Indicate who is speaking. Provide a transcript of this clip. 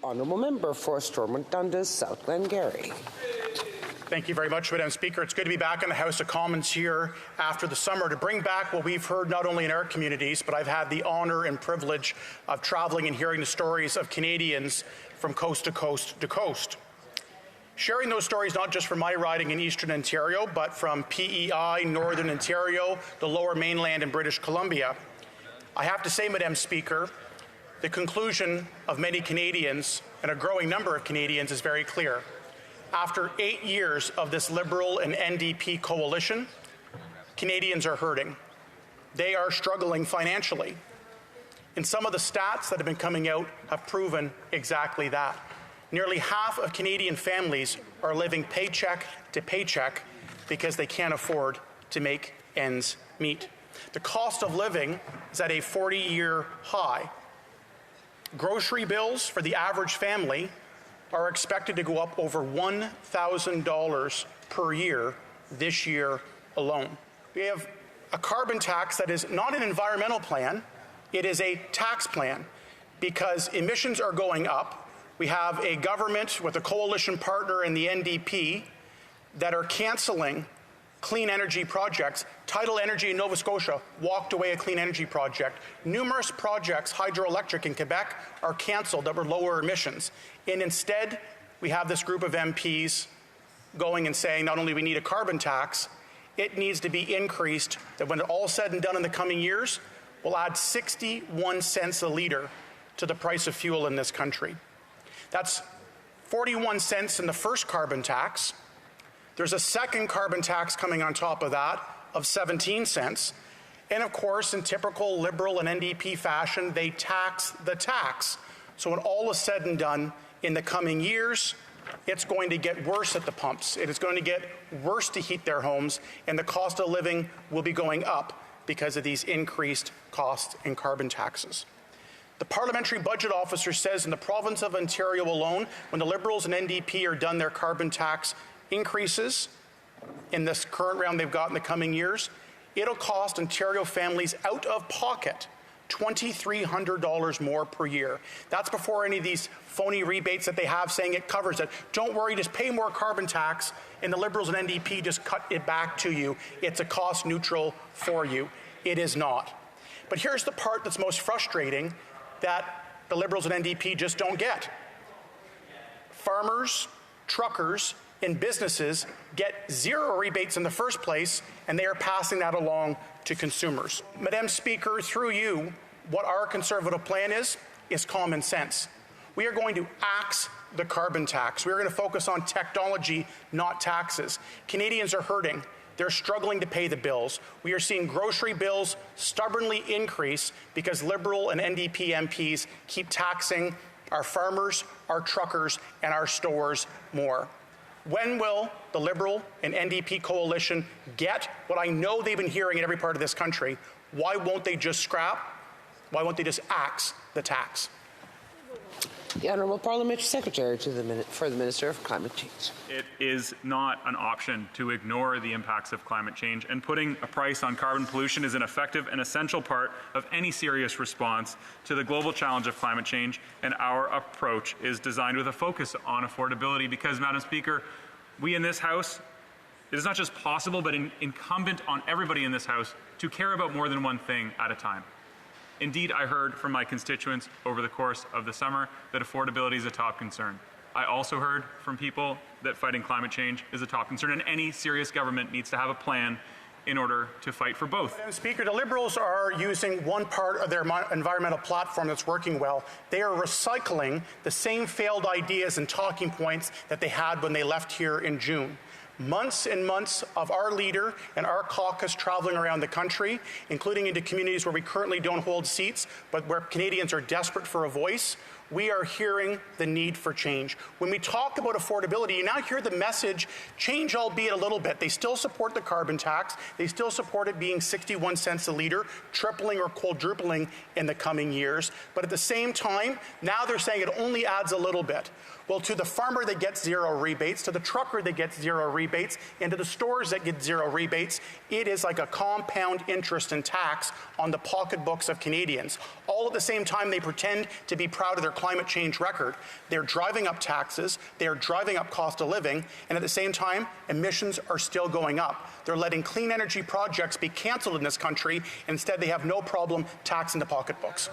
Speaker 1: Honourable Member for Stormont-Dundas-South Glengarry.
Speaker 2: Thank you very much, Madam Speaker. It's good to be back in the House of Commons here after the summer to bring back what we've heard not only in our communities, but I've had the honour and privilege of travelling and hearing the stories of Canadians from coast to coast to coast. Sharing those stories not just from my riding in Eastern Ontario, but from PEI, Northern Ontario, the Lower Mainland and British Columbia. I have to say, Madam Speaker, the conclusion of many Canadians and a growing number of Canadians is very clear. After 8 years of this Liberal and NDP coalition, Canadians are hurting. They are struggling financially. And some of the stats that have been coming out have proven exactly that. Nearly half of Canadian families are living paycheck to paycheck because they can't afford to make ends meet. The cost of living is at a 40-year high. Grocery bills for the average family are expected to go up over $1,000 per year this year alone. We have a carbon tax that is not an environmental plan, it is a tax plan because emissions are going up. We have a government with a coalition partner in the NDP that are cancelling clean energy projects. Tidal Energy in Nova Scotia walked away a clean energy project. Numerous projects, hydroelectric in Quebec, are cancelled that were lower emissions. And instead, we have this group of MPs going and saying not only we need a carbon tax, it needs to be increased, that when it's all said and done in the coming years, will add 61 cents a litre to the price of fuel in this country. That's 41 cents in the first carbon tax. There's a second carbon tax coming on top of that of 17 cents. And of course, in typical Liberal and NDP fashion, they tax the tax. So when all is said and done, in the coming years, it's going to get worse at the pumps. It is going to get worse to heat their homes, and the cost of living will be going up because of these increased costs and carbon taxes. The Parliamentary Budget Officer says in the province of Ontario alone, when the Liberals and NDP are done their carbon tax increases in this current round they've got in the coming years, it'll cost Ontario families out of pocket $2,300 more per year. That's before any of these phony rebates that they have saying it covers it. Don't worry, just pay more carbon tax, and the Liberals and NDP just cut it back to you. It's a cost neutral for you. It is not. But here's the part that's most frustrating that the Liberals and NDP just don't get. Farmers, truckers, and businesses get zero rebates in the first place, and they are passing that along to consumers. Madam Speaker, through you, what our Conservative plan is common sense. We are going to axe the carbon tax. We are going to focus on technology, not taxes. Canadians are hurting. They're struggling to pay the bills. We are seeing grocery bills stubbornly increase because Liberal and NDP MPs keep taxing our farmers, our truckers, and our stores more. When will the Liberal and NDP coalition get what I know they've been hearing in every part of this country? Why won't they just scrap? Why won't they just axe the tax?
Speaker 1: The Honourable Parliamentary Secretary for the Minister of Climate Change.
Speaker 3: It is not an option to ignore the impacts of climate change, and putting a price on carbon pollution is an effective and essential part of any serious response to the global challenge of climate change, and our approach is designed with a focus on affordability because, Madam Speaker, we in this House, it is not just possible but incumbent on everybody in this House to care about more than one thing at a time. Indeed, I heard from my constituents over the course of the summer that affordability is a top concern. I also heard from people that fighting climate change is a top concern, and any serious government needs to have a plan in order to fight for both.
Speaker 2: Madam Speaker, the Liberals are using one part of their environmental platform that's working well. They are recycling the same failed ideas and talking points that they had when they left here in June. Months and months of our leader and our caucus traveling around the country, including into communities where we currently don't hold seats, but where Canadians are desperate for a voice, we are hearing the need for change. When we talk about affordability, you now hear the message change, albeit a little bit. They still support the carbon tax. They still support it being 61 cents a litre, tripling or quadrupling in the coming years. But at the same time, now they're saying it only adds a little bit. Well, to the farmer that gets zero rebates, to the trucker that gets zero rebates, and to the stores that get zero rebates, it is like a compound interest and tax on the pocketbooks of Canadians. All at the same time, they pretend to be proud of their climate change record. They're driving up taxes, they're driving up cost of living, and at the same time, emissions are still going up. They're letting clean energy projects be cancelled in this country. Instead, they have no problem taxing the pocketbooks.